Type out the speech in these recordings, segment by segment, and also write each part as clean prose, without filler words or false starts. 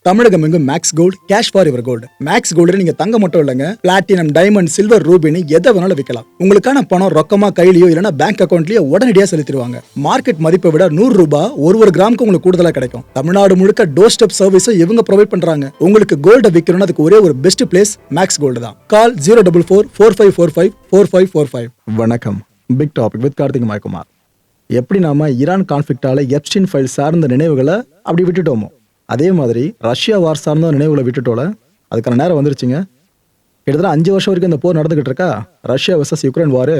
தமிழகம் எங்கும் Max gold cash for your gold. Max gold நீங்க தங்க மட்டும் இல்லைங்க, பிளாட்டினம், டைமண்ட், சில்வர், ரூபினி எதை வேணாலும் விற்கலாம். உங்களுக்கான பணம் ரொக்கமா கையிலயோ இல்லைன்னா பேங்க் அக்கௌண்ட்லயோ உடனடியாக செலுத்திடுவாங்க. மார்க்கெட் மதிப்பை விட 100 ரூபாய் ஒரு கிராமுக்கு உங்களுக்கு கூடுதலாக கிடைக்கும். தமிழ்நாடு முழுக்க டோர் ஸ்டெப் சர்வீஸும் இவங்க ப்ரொவைட் பண்றாங்க. உங்களுக்கு கோல்ட விற்கணும்னு அதுக்கு ஒரே ஒரு பெஸ்ட் பிளேஸ் மேக்ஸ் கோல்டு தான். கால் 04445454545. வணக்கம். Big topic with Karthik Mayakumar. எப்படி நாம ஈரான் கான்ஃபிளிக்டால எப்ஸ்டீன் ஃபைல் சார்ந்த நினைவுகளை அப்படி விட்டுட்டோமோ, அதே மாதிரி ரஷ்யா வார் சார்ந்த நினைவுகளை விட்டுட்டோல, அதுக்கான நேரம் வந்துருச்சுங்க. கிட்டத்தட்ட 5 வருஷம் வரைக்கும் இந்த போர் நடந்துகிட்டு இருக்கா. ரஷ்யா வெர்சஸ் யுக்ரைன் வார்.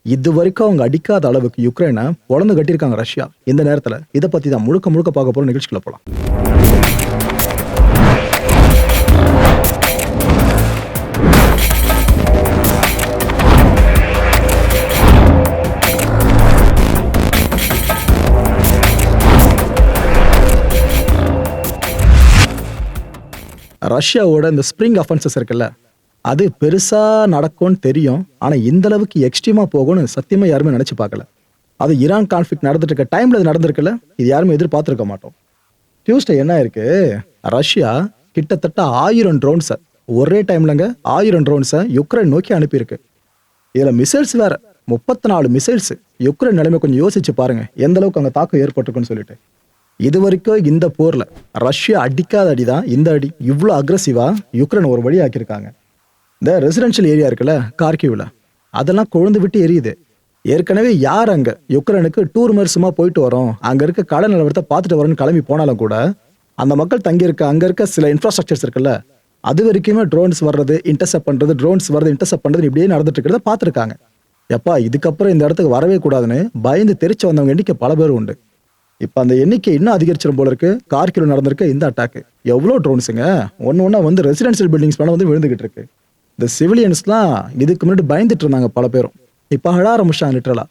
இது வரைக்கும் அவங்க அடிக்காத அளவுக்கு யுக்ரைனை பொழந்து கட்டியிருக்காங்க ரஷ்யா. இந்த நேரத்தில் இதை பத்தி தான் முழுக்க பார்க்க போற நிகழ்ச்சிக்குள்ள போலாம். ரஷ்யாவோட இந்த ஸ்ப்ரிங் அஃபென்சஸ் இருக்குல்ல, அது பெருசா நடக்கும்னு தெரியும். ஆனா இந்த அளவுக்கு எக்ஸ்ட்ரீமா போகும்னு சத்தியமா யாருமே நினைச்சு பார்க்கல. அது ஈரான் கான்ஃபிளிக்ட் நடந்துட்டு இருக்க டைம்ல இது நடந்திருக்குல்ல, இது யாருமே எதிர்பார்த்திருக்க மாட்டோம். டியூஸ்டே என்ன இருக்கு, ரஷ்யா கிட்டத்தட்ட 1000 ட்ரோன்ஸை ஒரே டைம்லங்க 1000 ட்ரோன்ஸை யுக்ரைன் நோக்கி அனுப்பியிருக்கு. இதுல மிசைல்ஸ் வேற 34 மிசைல்ஸ். யுக்ரைன் நிலைமை கொஞ்சம் யோசிச்சு பாருங்க, எந்த அளவுக்கு அங்க தாக்கம் ஏற்பட்டிருக்குன்னு சொல்லிட்டு. இது வரைக்கும் இந்த போர்ல ரஷ்யா அடிக்காத அடிதான் இந்த அடி. இவ்வளோ அக்ரஸிவா யுக்ரைன் ஒரு வழி ஆக்கியிருக்காங்க. இந்த ரெசிடென்ஷியல் ஏரியா இருக்குல்ல கார்கிவ்ல, அதெல்லாம் கொழுந்து விட்டு எரியுது. ஏற்கனவே யார் அங்க யுக்ரைனுக்கு டூர் மாதிரி சும்மா போயிட்டு வரோம், அங்க இருக்க கடல் நிலவரத்தை பார்த்துட்டு வரோன்னு கிளம்பி போனாலும் கூட, அந்த மக்கள் தங்கி இருக்க அங்க இருக்க சில இன்ஃப்ராஸ்ட்ரக்சர்ஸ் இருக்குல்ல, அது வரைக்குமே ட்ரோன்ஸ் வர்றது இன்டர்செப்ட் பண்றது, ட்ரோன்ஸ் வர்றது இன்டர்செப்ட் பண்றது இப்படியே நடந்துட்டு இருக்கிறத பார்த்துருக்காங்க. எப்பா இதுக்கப்புறம் இந்த இடத்துக்கு வரவே கூடாதுன்னு பயந்து தெரிச்சு வந்தவங்க எண்ணிக்கை பல பேர் உண்டு. இப்போ அந்த எண்ணிக்கை இன்னும் அதிகரிச்சிடும் போல இருக்கு. கார்கிவ்ல நடந்திருக்க இந்த அட்டாக்கு எவ்வளோ ட்ரோன்ஸுங்க ஒன்னா வந்து ரெசிடென்சியல் பில்டிங்ஸ் மேலே வந்து விழுந்துகிட்டு இருக்கு. இந்த சிவிலியன்ஸ்லாம் இதுக்கு முன்னாடி பயந்துட்டு இருந்தாங்க பல பேரும், இப்போ அழ ஆரம்பிச்சாங்க லிட்டரலா.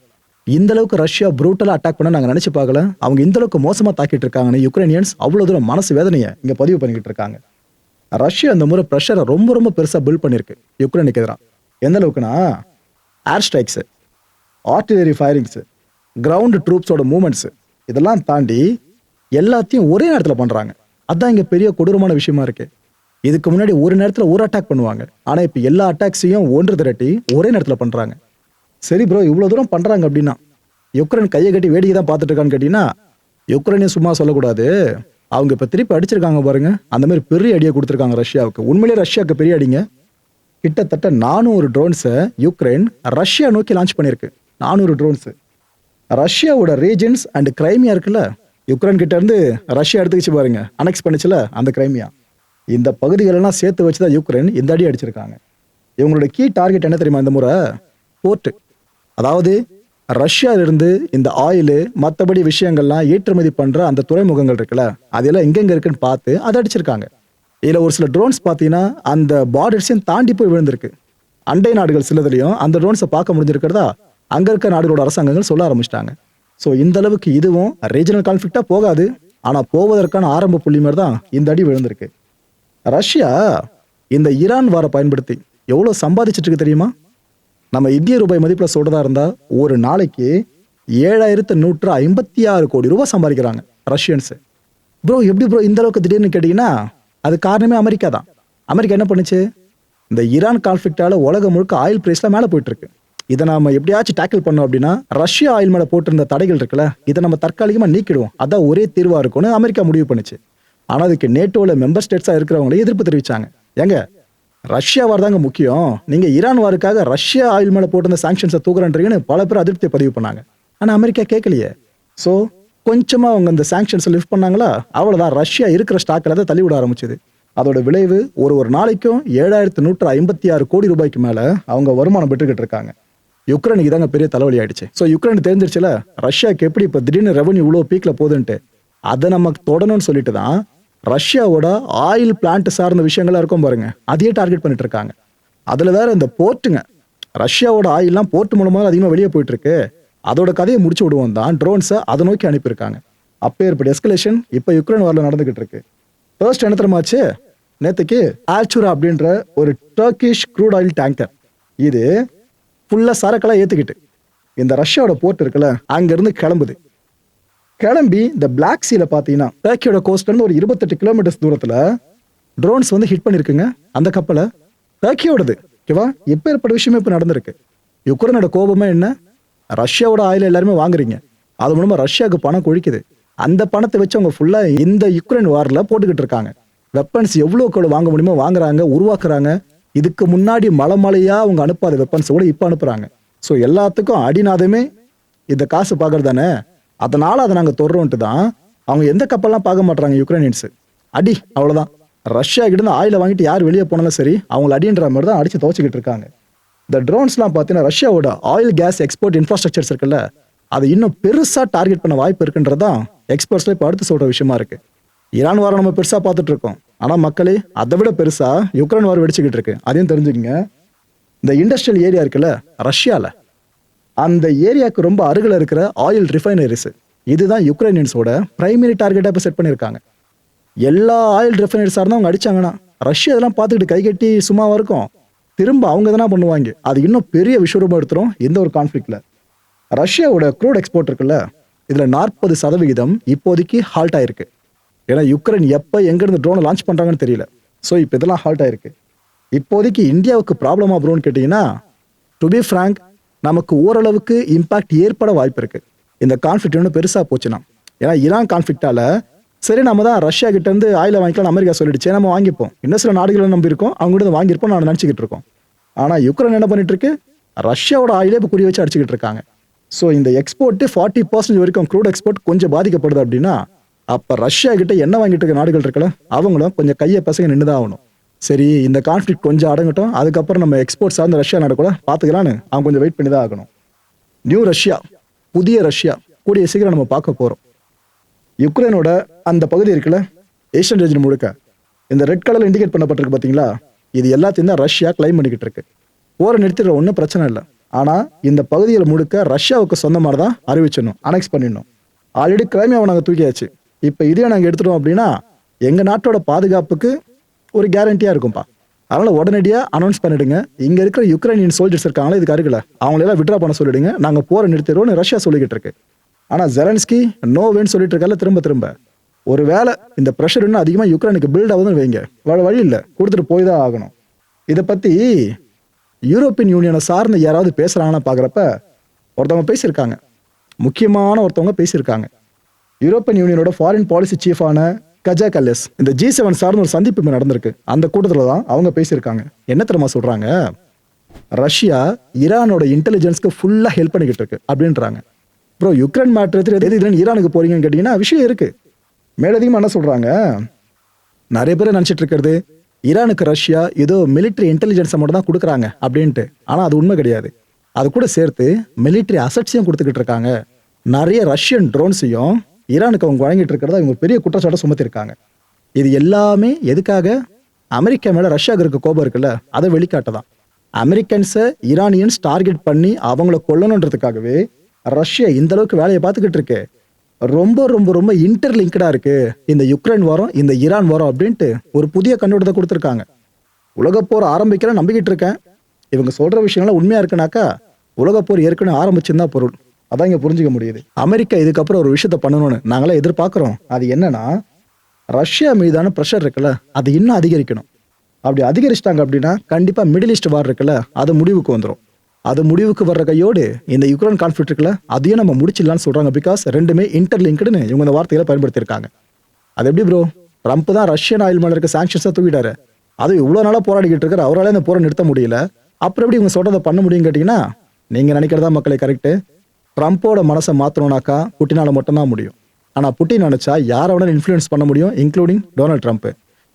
இந்த அளவுக்கு ரஷ்யா ப்ரூட்டலா அட்டாக் பண்ண நாங்கள் நினைச்சு பார்க்கல. அவங்க இந்த அளவுக்கு மோசமா தாக்கிட்டு இருக்காங்கன்னு யுக்ரைனியன்ஸ் அவ்வளோ தூரம் மனசு வேதனையை இங்க பதிவு பண்ணிக்கிட்டு இருக்காங்க. ரஷ்யா இந்த முறை ப்ரெஷரை ரொம்ப பெருசா பில்ட் பண்ணிருக்கு யுக்ரைனுக்கு எதிராக. எந்த அளவுக்குன்னா, ஏர் strikes, artillery firings, ground ட்ரூப்ஸோட movements, இதெல்லாம் தாண்டி எல்லாத்தையும் ஒரே நேரத்தில் பண்றாங்க. அதான் இங்க பெரிய கொடூரமான விஷயமா இருக்கு. இதுக்கு முன்னாடி ஒரு நேரத்தில் ஒரு அட்டாக் பண்ணுவாங்க, ஆனா இப்போ எல்லா அட்டாக்ஸையும் ஒன்று திரட்டி ஒரே நேரத்தில் பண்றாங்க. சரி ப்ரோ, இவ்வளவு தூரம் பண்றாங்க அப்படின்னா யுக்ரைன் கையை கட்டி வேடிக்கை தான் பார்த்துட்டு இருக்கான்னு கேட்டீங்கன்னா, யுக்ரைனையும் சும்மா சொல்லக்கூடாது. அவங்க இப்ப திருப்பி அடிச்சிருக்காங்க பாருங்க, அந்த மாதிரி பெரிய அடியை கொடுத்துருக்காங்க ரஷ்யாவுக்கு. உண்மையிலேயே ரஷ்யாவுக்கு பெரிய அடிங்க. கிட்டத்தட்ட 400 ட்ரோன்ஸை யுக்ரைன் ரஷ்யா நோக்கி லான்ச் பண்ணியிருக்கு. 400 ட்ரோன்ஸ். ரஷ்யாவோட ரீஜன்ஸ் அண்ட் கிரைமியா இருக்குல்ல, யுக்ரைன் கிட்ட இருந்து ரஷ்யா எடுத்துக்கிச்சு பாருங்க, அனெக்ஸ் பண்ணிச்சுல அந்த கிரைமியா, இந்த பகுதிகளெல்லாம் சேர்த்து வச்சுதான் யுக்ரைன் இந்த அடி அடிச்சிருக்காங்க. இவங்களோட கீ டார்கெட் என்ன தெரியுமா இந்த முறை? போர்ட். அதாவது ரஷ்யாவிலிருந்து இந்த ஆயில் மற்றபடி விஷயங்கள்லாம் ஏற்றுமதி பண்ற அந்த துறைமுகங்கள் இருக்குல்ல, அதெல்லாம் எங்கெங்க இருக்குன்னு பார்த்து அதை அடிச்சிருக்காங்க. இதுல ஒரு சில ட்ரோன்ஸ் பார்த்தீங்கன்னா அந்த பார்டர்ஸையும் தாண்டி போய் விழுந்திருக்கு. அண்டை நாடுகள் சிலதுலையும் அந்த ட்ரோன்ஸை பார்க்க முடிஞ்சிருக்கிறதா அங்க இருக்க நாடுகளோட அரசாங்கங்கள் சொல்ல ஆரம்பிச்சிட்டாங்க. ஸோ இந்த அளவுக்கு இதுவும் ரீஜனல் கான்ஃபிளிக்டா போகாது, ஆனா போவதற்கான ஆரம்ப புள்ளி மாதிரி தான் இந்த அடி விழுந்திருக்கு. ரஷ்யா இந்த ஈரான் வாரை பயன்படுத்தி எவ்வளவு சம்பாதிச்சிட்டு இருக்கு தெரியுமா? நம்ம இந்திய ரூபாய் மதிப்புல சொல்றதா இருந்தா ஒரு நாளைக்கு 7156 கோடி ரூபாய் சம்பாதிக்கிறாங்க ரஷ்யன்ஸ். ப்ரோ எப்படி ப்ரோ இந்த அளவுக்கு திடீர்னு கேட்டீங்கன்னா, அது காரணமே அமெரிக்கா தான். அமெரிக்கா என்ன பண்ணுச்சு, இந்த ஈரான் கான்ஃபிளிக்டால உலகம் முழுக்க ஆயில் பிரைஸ்ல மேல போயிட்டு இருக்கு. இதை நாம எப்படியாச்சும் டேக்கிள் பண்ணோம் அப்படின்னா, ரஷ்யா ஆயில் மேல போட்டிருந்த தடைகள் இருக்குல்ல, இதை நம்ம தற்காலிகமா நீக்கிடுவோம், அதான் ஒரே தீர்வா இருக்கும்னு அமெரிக்கா முடிவு பண்ணுச்சு. ஆனா அதுக்கு நேட்டோல மெம்பர் ஸ்டேட்ஸா இருக்கிறவங்களே எதிர்ப்பு தெரிவிச்சாங்க. ஏங்க ரஷ்யா வார் தாங்க முக்கியம், நீங்க ஈரான் வாருக்காக ரஷ்யா ஆயில் மேல போட்டிருந்த சாங்ஷன்ஸை தூக்குறன்றீங்கன்னு பல பேர் அதிருப்தியை பதிவு பண்ணாங்க. ஆனா அமெரிக்கா கேட்கலையே. ஸோ கொஞ்சமா அவங்க இந்த சாங்ஷன்ஸை லிஃப்ட் பண்ணாங்களா, அவ்வளவுதான் ரஷ்யா இருக்கிற ஸ்டாக்ல அதை தள்ளி விட ஆரம்பிச்சது. அதோட விளைவு ஒரு நாளைக்கும் 7156 கோடி ரூபாய்க்கு மேல அவங்க வருமானம் பெற்றுக்கிட்டு இருக்காங்க. யுக்ரைனுக்கு தாங்க பெரிய தலைவலி ஆயிடுச்சு. ஸோ யுக்ரைன் தெரிஞ்சிருச்சுல ரஷ்யாவுக்கு எப்படி இப்போ திடீர்னு ரெவன்யூ இவ்வளோ பீக்ல போகுதுன்ட்டு, அதை நமக்கு தொடணும்னு சொல்லிட்டு தான் ரஷ்யாவோட ஆயில் பிளான்ட் சார்ந்த விஷயங்கள்லாம் இருக்கும் பாருங்க, அதையே டார்கெட் பண்ணிட்டு இருக்காங்க. அதுல வேற இந்த போர்ட்டுங்க, ரஷ்யாவோட ஆயில்லாம் போர்ட் மூலமாக அதிகமாக வெளியே போயிட்டு இருக்கு. அதோட கதையை முடிச்சு விடுவோம் தான் ட்ரோன்ஸை அதை நோக்கி அனுப்பியிருக்காங்க. அப்போ ஏற்பட்ட எஸ்கலேஷன் இப்போ யுக்ரைன் வார்ல நடந்துகிட்டு இருக்கு. ஃபர்ஸ்ட் என்ன தெரியுமாச்சு, நேற்றுக்கு ஆல்சுரா அப்படின்ற ஒரு டர்க்கிஷ் க்ரூட் ஆயில் டேங்கர், இது ஃபுல்லா சரக்கெல்லாம் ஏத்துக்கிட்டு இந்த ரஷ்யாவோட போர்ட் இருக்குல்ல அங்க இருந்து கிளம்புது. கிளம்பி இந்த பிளாக் சீல பாத்தீங்கன்னா டர்க்கியோட கோஸ்ட்ல இருந்து ஒரு 28 கிலோமீட்டர்ஸ் தூரத்துல ட்ரோன்ஸ் வந்து ஹிட் பண்ணிருக்குங்க அந்த கப்பலை. டர்க்கியோடது. ஓகேவா? எப்பேற்பட்ட விஷயமே இப்ப நடந்திருக்கு. யுக்ரைனோட கோபமே என்ன? ரஷ்யாவோட ஆயில் எல்லாருமே வாங்குறீங்க, அது மூலமா ரஷ்யாவுக்கு பணம் கொழிக்குது. அந்த பணத்தை வச்சு அவங்க ஃபுல்லா இந்த யுக்ரைன் வார்ல போட்டுக்கிட்டு இருக்காங்க. வெப்பன்ஸ் எவ்வளோக்கு வாங்க முடியுமோ வாங்குறாங்க, உருவாக்குறாங்க. இதுக்கு முன்னாடி மலைமலையா அவங்க அனுப்பாத வெப்பன்ஸ் கூட இப்ப அனுப்புறாங்க. ஸோ எல்லாத்துக்கும் அடிநாதமே இந்த காசு பார்க்கறது தானே. அதனால அதை நாங்கள் தொடரோன்ட்டு தான் அவங்க எந்த கப்பல்லாம் பார்க்க மாட்டாங்க யுக்ரைனியன்ஸ். அடி அவ்வளோதான். ரஷ்யா கிட்ட இருந்து ஆயில வாங்கிட்டு யார் வெளியே போனாலும் சரி அவங்களை அடின்ற மாதிரி தான் அடிச்சு துவச்சிக்கிட்டு இருக்காங்க. இந்த ட்ரோன்ஸ்லாம் பார்த்தீங்கன்னா ரஷ்யாவோட ஆயில் கேஸ் எக்ஸ்போர்ட் இன்ஃப்ராஸ்ட்ரக்சர்ஸ் இருக்குல்ல, அது இன்னும் பெருசா டார்கெட் பண்ண வாய்ப்பு இருக்குன்றதான் எக்ஸ்பர்ட்ஸ்ல இப்போ அடுத்து சொல்ற விஷயமா இருக்கு. ஈரான் வாரம் நம்ம பெருசா பார்த்துட்டு இருக்கோம், ஆனா மக்களே அதை விட பெருசா யுக்ரைன் வார் வெடிச்சுக்கிட்டு இருக்கு. அதையும் தெரிஞ்சுக்கங்க. இந்த இண்டஸ்ட்ரியல் ஏரியா இருக்குல்ல ரஷ்யால, அந்த ஏரியாவுக்கு ரொம்ப அருகில் இருக்கிற ஆயில் ரிஃபைனரிஸ், இதுதான் யுக்ரைனியன்ஸோட பிரைமரி டார்கெட்டா இப்போ செட் பண்ணியிருக்காங்க. எல்லா ஆயில் ரிஃபைனரிஸாக இருந்தால் அவங்க அடிச்சாங்கன்னா ரஷ்யா இதெல்லாம் பார்த்துக்கிட்டு கைகட்டி சும்மாவா இருக்கும்? திரும்ப அவங்க தானே பண்ணுவாங்க. அது இன்னும் பெரிய விஸ்வரூபம் எடுத்துரும் இந்த ஒரு கான்ஃபிளிக்ட்ல. ரஷ்யாவோட க்ரூட் எக்ஸ்போர்ட் இருக்குல்ல, இதுல 40% இப்போதைக்கு ஹால்ட் ஆயிருக்கு. ஏன்னா யுக்ரைன் எப்ப எங்க இருந்து ட்ரோனை லான்ச் பண்றாங்கன்னு தெரியல. ஸோ இப்போ இதெல்லாம் ஹால்ட் ஆயிருக்கு. இப்போதைக்கு இந்தியாவுக்கு ப்ராப்ளமா ப்ரோன்னு கேட்டீங்கன்னா, டு பி ஃப்ராங்க், நமக்கு ஓரளவுக்கு இம்பாக்ட் ஏற்பட வாய்ப்பு இருக்கு இந்த கான்ஃபிளிக்ட் இன்னும் பெருசா போச்சுன்னா. ஏன்னா ஈரான் கான்ஃபிளிக்டால சரி நம்ம தான் ரஷ்யா கிட்ட இருந்து ஆயில வாங்கிக்கலாம் அமெரிக்கா சொல்லிடுச்சு, நம்ம வாங்கிப்போம். இன்னும் சில நாடுகளை நம்பி இருக்கோம், அவங்க கிட்ட வாங்கியிருப்போம் நான் நினச்சிக்கிட்டு இருக்கோம். ஆனா யுக்ரைன் என்ன பண்ணிட்டு இருக்கு? ரஷ்யாவோட ஆயிலே இப்போ குறி வச்சு அடிச்சுக்கிட்டு இருக்காங்க. ஸோ இந்த எக்ஸ்போர்ட் 40% வரைக்கும் க்ரூட் எக்ஸ்போர்ட் கொஞ்சம் பாதிக்கப்படுது அப்படின்னா, அப்ப ரஷ்யா கிட்ட என்ன வாங்கிட்டு இருக்க நாடுகள் இருக்கல, அவங்களும் கொஞ்சம் கையை பசங்க நின்றுதான் ஆகணும். சரி இந்த கான்ஃபிளிக்ட் கொஞ்சம் அடங்கட்டும், அதுக்கப்புறம் நம்ம எக்ஸ்போர்ட் சார்ந்த ரஷ்யா நாடு கூட பார்த்துக்கலான்னு அவங்க கொஞ்சம் வெயிட் பண்ணி தான் ஆகணும். நியூ ரஷ்யா, புதிய ரஷ்யா கூடிய சீக்கிரம் நம்ம பார்க்க போறோம். யுக்ரைனோட அந்த பகுதி இருக்குல்ல, ஏஷியன் ரீஜன் முழுக்க இந்த ரெட் கலர்ல இண்டிகேட் பண்ணப்பட்டிருக்கு பாத்தீங்களா, இது எல்லாத்தையும் தான் ரஷ்யா கிளைம் பண்ணிக்கிட்டு இருக்கு. போரை நிறுத்திடுற ஒன்றும் பிரச்சனை இல்லை, ஆனா இந்த பகுதியில் முழுக்க ரஷ்யாவுக்கு சொந்தமாக தான் அறிவிச்சிடணும், அனெக்ஸ் பண்ணிடணும். ஆல்ரெடி கிரைமியாவை நாங்கள் தூக்கியாச்சு, இப்போ இதையும் நாங்கள் எடுத்துட்டோம் அப்படின்னா எங்க நாட்டோட பாதுகாப்புக்கு ஒரு கேரண்டியா இருக்கும்பா. அதனால உடனடியாக அனௌன்ஸ் பண்ணிடுங்க. இங்க இருக்கிற யுக்ரைனியன் சோல்ஜர்ஸ் இருக்காங்களா இதுக்கு அருகில், அவங்களெல்லாம் விட்ரா பண்ண சொல்லிடுங்க, நாங்கள் போரை நிறுத்திடுவோம்னு ரஷ்யா சொல்லிக்கிட்டு இருக்கு. ஆனா ஜெலன்ஸ்கி நோவேன்னு சொல்லிட்டு இருக்கால திரும்ப திரும்ப. ஒருவேளை இந்த ப்ரெஷர் இன்னும் அதிகமாக யுக்ரைனுக்கு பில்ட் ஆகுதுன்னு வைங்க, வழி இல்லை, கொடுத்துட்டு போய் தான் ஆகணும். இதை பத்தி யூரோப்பியன் யூனியனை சார்ந்த யாராவது பேசுறாங்கன்னு பார்க்குறப்ப ஒருத்தவங்க பேசியிருக்காங்க, முக்கியமான ஒருத்தவங்க பேசியிருக்காங்க. யூரோப்பியன் யூனியனோட ஃபாரின் பாலிசி சீஃபான கஜா கல்லஸ், இந்த G7 சார்ந்த ஒரு சந்திப்பு நடந்திருக்கு, அந்த கூட்டத்தில் தான் அவங்க பேசியிருக்காங்க. என்ன தெரியுமா சொல்றாங்க? ரஷ்யா ஈரானோட இன்டெலிஜென்ஸ்க்கு ஃபுல்லாக ஹெல்ப் பண்ணிக்கிட்டு இருக்கு அப்படின்றாங்க. ப்ரோ யுக்ரைன் மேட்ரு எது ஈரானுக்கு போறீங்கன்னு கேட்டீங்கன்னா விஷயம் இருக்கு. மேலதிகமாக என்ன சொல்றாங்க, நிறைய பேர் நினைச்சிட்டு இருக்கிறது ஈரானுக்கு ரஷ்யா ஏதோ மிலிட்டரி இன்டெலிஜென்ஸை மட்டும் தான் கொடுக்குறாங்க அப்படின்ட்டு. ஆனால் அது உண்மை கிடையாது. அது கூட சேர்த்து மிலிட்டரி அசட்ஸையும் கொடுத்துக்கிட்டு இருக்காங்க. நிறைய ரஷ்யன் ட்ரோன்ஸையும் ஈரானுக்கு அவங்க வழங்கிட்டு இருக்கிறதா இவங்க பெரிய குற்றச்சாட்டை சுமத்திருக்காங்க. இது எல்லாமே எதுக்காக? அமெரிக்கா மேலே ரஷ்யாவுக்கு இருக்க கோபம் இருக்குல்ல, அதை வெளிக்காட்ட தான். அமெரிக்கன்ஸை ஈரானியன்ஸ் டார்கெட் பண்ணி அவங்கள கொல்லணுன்றதுக்காகவே ரஷ்யா இந்த அளவுக்கு வேலையை பார்த்துக்கிட்டு இருக்கு. ரொம்ப ரொம்ப ரொம்ப இன்டர்லிங்க்டா இருக்கு இந்த யுக்ரைன் வாரம், இந்த ஈரான் வாரம் அப்படின்ட்டு ஒரு புதிய கண்ணோட்டத்தை கொடுத்துருக்காங்க. உலகப்போர் ஆரம்பிக்கிற நம்பிக்கிட்டு இருக்கேன். இவங்க சொல்ற விஷயங்கள்லாம் உண்மையா இருக்குனாக்கா உலகப்போர் ஏற்கனவே ஆரம்பிச்சுன்னு தான் பொருள். அதான் இங்க புரிஞ்சுக்க முடியுது. அமெரிக்கா இதுக்கப்புறம் ஒரு விஷயத்த பண்ணணும்னு நாங்களாம் எதிர்பார்க்கிறோம். அது என்னன்னா, ரஷ்யா மீதான ப்ரெஷர் இருக்குல்ல, அது இன்னும் அதிகரிக்கணும். அப்படி அதிகரிச்சிட்டாங்க அப்படின்னா கண்டிப்பா மிடில் ஈஸ்ட் வார் இருக்குல்ல, அது முடிவுக்கு வந்துடும். அது முடிவுக்கு வர்ற கையோடு இந்த யுக்ரைன் கான்ஃபிளிக்ட் இருக்குல்ல, அதையும் நம்ம முடிச்சிடலான்னு சொல்றாங்க. பிகாஸ் ரெண்டுமே இன்டர்லிங்க்டுன்னு இவங்க இந்த வார்த்தைகளை பயன்படுத்தியிருக்காங்க. அது எப்படி ப்ரோ? ட்ரம்ப் தான் ரஷ்யன் ஆயில் மேல இருக்க சாங்ஷன்ஸை தூக்கிட்டாரு. அது இவ்வளோ நாளாக போராடிக்கிட்டு இருக்காரு, அவரால் இந்த போரை நிறுத்த முடியல. அப்புறம் எப்படி இவங்க சொல்றதை பண்ண முடியும் கேட்டீங்கன்னா, நீங்க நினைக்கிறதா மக்களை கரெக்டு. ட்ரம்ப்போட மனசை மாற்றணும்னாக்கா புட்டினால மட்டும்தான் முடியும். ஆனால் புட்டின் நினைச்சா யாரை வேணாலும் இன்ஃப்ளூயன்ஸ் பண்ண முடியும், இன்க்ளூடிங் டொனால்ட் ட்ரம்ப்.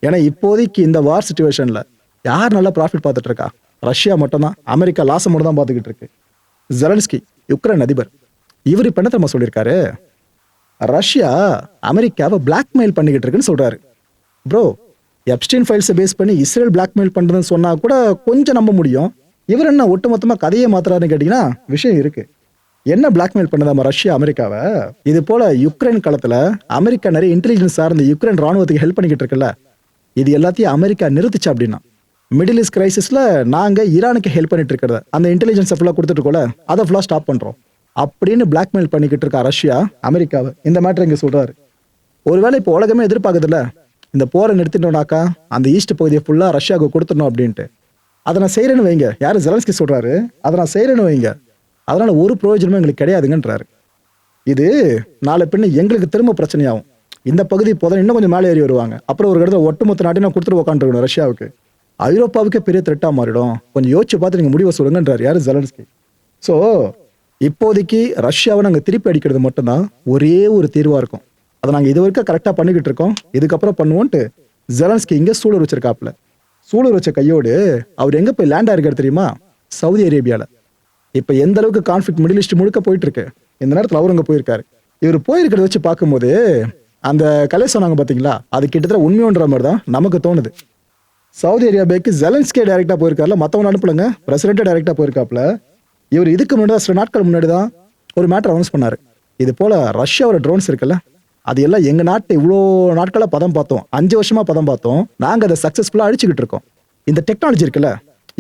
ஏன்னா இப்போதைக்கு இந்த வார் சிச்சுவேஷன்ல யார் நல்லா ப்ராஃபிட் பார்த்துட்டு இருக்கா? ரஷ்யா மட்டும்தான். அமெரிக்கா லாசம் மட்டும் தான் பார்த்துக்கிட்டு இருக்கு. ஜெலன்ஸ்கி யுக்ரைன் அதிபர், இவர் இப்ப என்ன தெரியுமா சொல்லியிருக்காரு? ரஷ்யா அமெரிக்காவை பிளாக்மெயில் பண்ணிக்கிட்டு இருக்குன்னு சொல்றாரு. ப்ரோ, எப்ஸ்டீன் ஃபைல்ஸை பேஸ் பண்ணி இஸ்ரேல் பிளாக்மெயில் பண்றதுன்னு சொன்னா கூட கொஞ்சம் நம்ப முடியும். இவர் என்ன ஒட்டுமொத்தமா கதையை மாத்துறாருன்னு கேட்டீங்கன்னா விஷயம் இருக்கு. என்ன பிளாக்மெயில் பண்ணதாமா ரஷ்யா அமெரிக்காவை? இது போல யுக்ரைன் களத்துல அமெரிக்கா நிறைய இன்டெலிஜென்ஸ் சார்ந்த யுக்ரைன் ராணுவத்துக்கு ஹெல்ப் பண்ணிக்கிட்டு இருக்குல்ல, இது எல்லாத்தையும் அமெரிக்கா நிறுத்துச்சு அப்படின்னா மிடில் ஈஸ்ட் கிரைசிஸ்ல நாங்க ஈரானுக்கு ஹெல்ப் பண்ணிட்டு இருக்கிறத அந்த இன்டெலிஜென்ஸ் ஃபுல்லா கொடுத்துட்டு இருக்கோல, அதை ஃபுல்லா ஸ்டாப் பண்றோம். அப்படின்னு பிளாக்மெயில் பண்ணிக்கிட்டு இருக்கா ரஷ்யா அமெரிக்காவை. இந்த மேட்டர் இங்க சொல்றாரு. ஒருவேளை இப்போ உலகமே எதிர்பார்க்குதுல்ல, இந்த போரை நிறுத்திட்டோம்னாக்கா அந்த ஈஸ்ட் பகுதியை ஃபுல்லா ரஷ்யாவுக்கு கொடுத்துடணும் அப்படின்ட்டு. அதை நான் செய்யறேன்னு வைங்க, யாரு ஜெலன்ஸ்கி சொல்றாரு, அதை நான் செய்யறேன்னு வைங்க, அதனால ஒரு பிரயோஜனமும் எங்களுக்கு கிடையாதுங்கன்றாரு. இது நாளை பின்ன எங்களுக்கு திரும்ப பிரச்சனையாகும். இந்த பகுதி போதும் இன்னும் கொஞ்சம் மேலே ஏறி வருவாங்க. அப்புறம் ஒரு இடத்துல ஒட்டுமொத்த நாட்டையும் நான் கொடுத்துட்டு உட்காந்துருக்கணும் ரஷ்யாவுக்கு. ஐரோப்பாவுக்கே பெரிய த்ரெட்டா மாறிடும். கொஞ்சம் யோசிச்சு பார்த்து நீங்க முடிவை சொல்லுங்கன்றார் யாரு ஜெலன்ஸ்கி. ஸோ இப்போதைக்கு ரஷ்யாவை நாங்கள் திருப்பி அடிக்கிறது மட்டும்தான் ஒரே ஒரு தீர்வா இருக்கும். அதை நாங்கள் இது வரைக்கும் கரெக்டாக பண்ணிக்கிட்டு இருக்கோம், இதுக்கப்புறம் பண்ணுவோன்ட்டு ஜெலன்ஸ்கி இங்கே சூழல் வச்சிருக்காப்புல. சூழல் வச்ச கையோடு அவர் எங்க போய் லேண்ட் ஆயிருக்காரு தெரியுமா? சவுதி அரேபியால. இப்ப எந்த அளவுக்கு கான்ஃபிளிக்ட் மிடில் ஈஸ்ட் முழுக்க போயிட்டு இருக்கு, இந்த நேரத்தில் அவர் அங்க போயிருக்காரு. இவர் போயிருக்கிறத வச்சு பார்க்கும்போது அந்த கலை சொன்னாங்க பாத்தீங்களா, அது கிட்டத்தட்ட உண்மையோன்ற மாதிரி தான் நமக்கு தோணுது. சவுதி அரேபியாவுக்கு ஜெலன்ஸ்கே டைரக்டா போயிருக்காருல, மற்றவங்க அனுப்பலங்க, பிரசிடென்ட் டைரக்டா போயிருக்காப்ல. இவர் இதுக்கு முன்னாடி சில நாட்கள் முன்னாடி தான் ஒரு மேட்டர் அனௌன்ஸ் பண்ணாரு. இது போல ரஷ்யாவோட ட்ரோன்ஸ் இருக்குல்ல, அது எல்லாம் எங்க நாட்டை இவ்வளோ நாட்களா பதம் பார்த்தோம், 5 வருஷமா பதம் பார்த்தோம், நாங்க அதை சக்சஸ்ஃபுல்லா அழிச்சுக்கிட்டு இருக்கோம். இந்த டெக்னாலஜி இருக்குல்ல,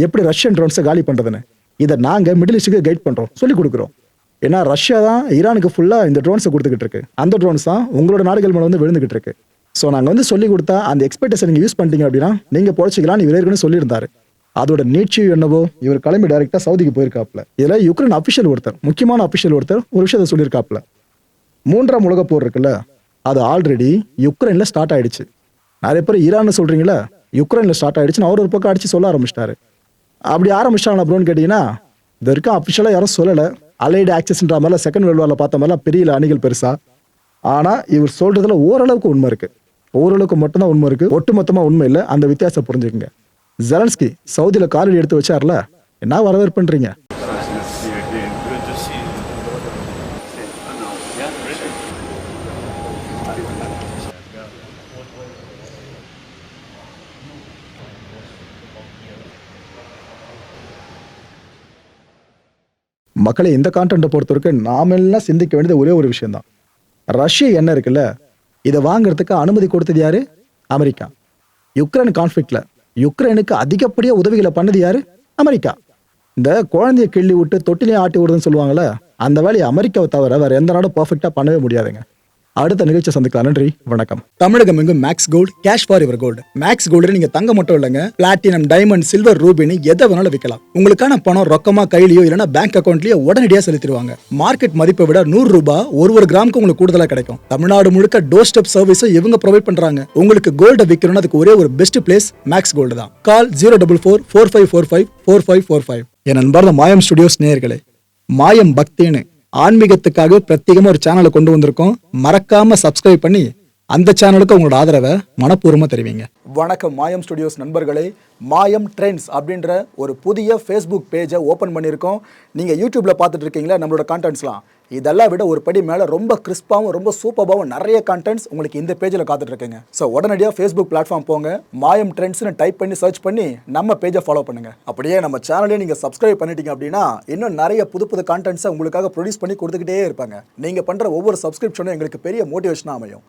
எப்படி ரஷ்யன் ட்ரோன்ஸை காலி பண்றதுன்னு, இதை நாங்க மிடில் ஈஸ்டுக்கு கைட் பண்றோம், சொல்லி கொடுக்குறோம். ஏன்னா ரஷ்யா தான் ஈரானுக்கு ஃபுல்லா இந்த ட்ரோன்ஸை கொடுத்துக்கிட்டு இருக்கு. அந்த ட்ரோன்ஸ் தான் உங்களோட நாடுகள் மேல வந்து விழுந்துகிட்டு இருக்கு. ஸோ நாங்க வந்து சொல்லி கொடுத்தா அந்த எக்ஸ்பெக்டேஷன் நீங்க யூஸ் பண்ணிட்டீங்க அப்படின்னா நீங்க பொழைச்சிக்கலாம், இவர் ஏற்கனவே சொல்லியிருந்தாரு. அதோட நீட்சியும் என்னவோ, இவர் கிளம்பி டைரக்டா சவுதிக்கு போயிருக்காப்ல. இதுல யுக்ரைன் அபிஷியல் ஒருத்தர், முக்கியமான அபிஷியல் ஒருத்தர் ஒரு விஷயத்தை சொல்லியிருக்காப்ல. 3ஆம் உலக போர் இருக்குல்ல, அது ஆல்ரெடி யுக்ரைன்ல ஸ்டார்ட் ஆயிடுச்சு. நிறைய பேர் ஈரான் சொல்றீங்களா, யுக்ரைன்ல ஸ்டார்ட் ஆயிடுச்சுன்னு அவர் ஒரு பக்கம் அடிச்சு சொல்ல ஆரம்பிச்சிட்டாரு. அப்படி ஆரம்பிச்சிட்டாங்க அப்புறம்னு கேட்டீங்கன்னா, இது வரைக்கும் அபிஷியலா யாரும் சொல்லலை. அலைடு ஆக்சஸ்ன்ற மாதிரிலாம் செகண்ட் வேர்ல்டு வார்ல பார்த்த மாதிரிலாம் பெரிய அணிகள் பெருசா. ஆனா இவர் சொல்றதுல ஓரளவுக்கு உண்மை இருக்கு, ஓரளவுக்கு மட்டும்தான் உண்மை இருக்கு, ஒட்டுமொத்தமா உண்மை இல்லை. அந்த வித்தியாசம் புரிஞ்சுக்கங்க. ஜெலன்ஸ்கி சவுதியில காலடி எடுத்து வச்சார்ல, என்ன வரவேற்புன்றீங்க? மக்களை இந்த கான்டென்ட்டை பொறுத்தவரைக்கும் நாம எல்லாம் சிந்திக்க வேண்டியது ஒரே ஒரு விஷயம் தான். ரஷ்யா என்ன இருக்குல்ல, இதை வாங்குறதுக்கு அனுமதி கொடுத்தது யாரு? அமெரிக்கா. யுக்ரைன் கான்ஃபிளிக்ட்ல யுக்ரைனுக்கு அதிகப்படியா உதவிகளை பண்ணது யாரு? அமெரிக்கா. இந்த குழந்தைய கிள்ளி விட்டு தொட்டிலையும் ஆட்டி விடுறதுன்னு சொல்லுவாங்கல்ல, அந்த வேலையை அமெரிக்காவை தவிர வேற எந்த நாடும் பர்ஃபெக்டா பண்ணவே முடியாதுங்க. அடுத்த நிகழ்ச்சியை சந்திக்கலாம். நன்றி, வணக்கம். தமிழகம் எங்கும் Max gold, cash for your gold. Max gold நீங்க தங்க மட்டும் இல்லைங்க, பிளாட்டினம், டைமண்ட், சில்வர், ரூபினி எதை வேணாலும் விற்கலாம். உங்களுக்கான பணம் ரொக்கமா கையிலயோ இல்லைன்னா பேங்க் அக்கௌண்ட்லயோ உடனடியாக செலுத்திடுவாங்க. மார்க்கெட் மதிப்பை விட 100 ரூபாய் ஒரு கிராமுக்கு உங்களுக்கு கூடுதலா கிடைக்கும். தமிழ்நாடு முழுக்க டோர் ஸ்டெப் சர்வீஸை இவங்க ப்ரொவைட் பண்றாங்க. உங்களுக்கு கோல்ட விற்கணும்னு அதுக்கு ஒரே ஒரு பெஸ்ட் பிளேஸ் மேக்ஸ் கோல்டு தான். கால் 04445454545. என் நண்பர் மாயம் ஸ்டுடியோஸ் நேயர்களே, மாயம் பக்தின்னு ஆன்மீகத்துக்காக பிரத்யேகமா ஒரு சேனலை கொண்டு வந்திருக்கோம். மறக்காம சப்ஸ்கிரைப் பண்ணி அந்த சேனலுக்கு உங்களோட ஆதரவை மனப்பூர்வமா தெரிவிங்க. வணக்கம் மாயம் ஸ்டுடியோஸ் நண்பர்களே. மாயம் ட்ரெண்ட்ஸ் அப்படின்ற ஒரு புதிய ஃபேஸ்புக் பேஜை ஓப்பன் பண்ணியிருக்கோம். நீங்கள் யூடியூப்ல பார்த்துட்டு இருக்கீங்களா நம்மளோட கான்டென்ட்ஸ்லாம், இதெல்லாம் விட ஒரு படி மேலே ரொம்ப கிறிஸ்பாவும் ரொம்ப சூப்பராகவும் நிறைய கான்டென்ட்ஸ் உங்களுக்கு இந்த பேஜில் காத்துட்டு இருக்குங்க. ஸோ உடனடியாக ஃபேஸ்புக் பிளாட்ஃபார்ம் போங்க, மாயம் ட்ரெண்ட்ஸ்னு டைப் பண்ணி சர்ச் பண்ணி நம்ம பேஜை ஃபாலோ பண்ணுங்க. அப்படியே நம்ம சேனலையும் நீங்கள் சப்ஸ்கிரைப் பண்ணிட்டீங்க அப்படின்னா இன்னும் நிறைய புது கான்டென்ட்ஸை உங்களுக்காக ப்ரொடியூஸ் பண்ணி கொடுத்துக்கிட்டே இருப்பாங்க. நீங்கள் பண்ணுற ஒவ்வொரு சப்ஸ்கிரிப்ஷனும் எங்களுக்கு பெரிய மோட்டிவேஷனாக அமையும்.